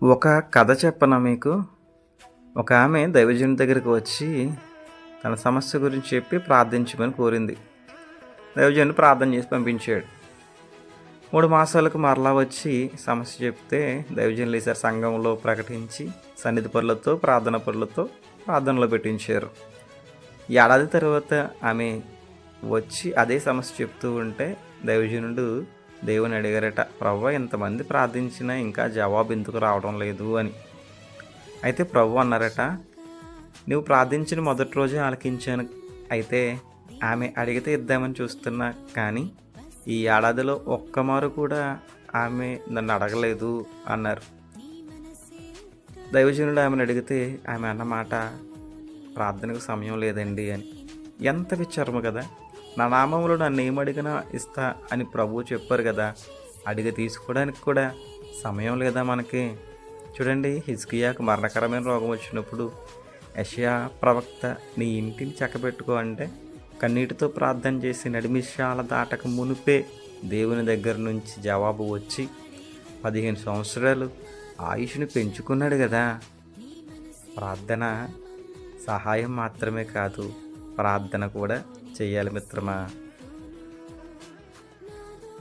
ఒక కథ చెప్పనా మీకు? ఒక ఆమె దైవజనుని దగ్గరికి వచ్చి తన సమస్య గురించి చెప్పి ప్రార్థించమని కోరింది. దైవజనుడు ప్రార్థన చేసి పంపించాడు. 3 మాసాలకు మరలా వచ్చి సమస్య చెప్తే దైవజనులు ఈసారి సంఘంలో ప్రకటించి సన్నిధి పరులతో, ప్రార్థన పరులతో ప్రార్థనలో పెట్టించారు. ఏడాది తర్వాత ఆమె వచ్చి అదే సమస్య చెప్తూ ఉంటే దైవజనుడు దేవుని అడిగారట, ప్రభువా ఇంతమంది ప్రార్థించినా ఇంకా జవాబు ఎందుకు రావడం లేదు అని. అయితే ప్రభు అన్నారట, నువ్వు ప్రార్థించిన మొదటి రోజే ఆలకించాను. అయితే ఆమె అడిగితే ఇద్దామని చూస్తున్నా, కానీ ఈ ఏడాదిలో ఒక్కమారు కూడా ఆమె నన్ను అడగలేదు అన్నారు. దైవజనుడు ఆమెను అడిగితే ఆమె అన్నమాట, ప్రార్థనకు సమయం లేదండి అని. ఎంత విచారము కదా! నా నామములో నన్ను ఏమడిగినా ఇస్తా అని ప్రభువు చెప్పారు కదా, అడిగి తీసుకోవడానికి కూడా సమయం లేదా మనకి? చూడండి, హిజ్కియాకు మరణకరమైన రోగం వచ్చినప్పుడు యెషయా ప్రవక్త నీ ఇంటిని చక్కబెట్టుకో అంటే కన్నీటితో ప్రార్థన చేసి నడిమిషాల దాటక మునిపే దేవుని దగ్గర నుంచి జవాబు వచ్చి 15 సంవత్సరాలు ఆయుష్ని పెంచుకున్నాడు కదా. ప్రార్థన సహాయం మాత్రమే కాదు, ప్రార్థన కూడా చెయ్యాలి మిత్రమా.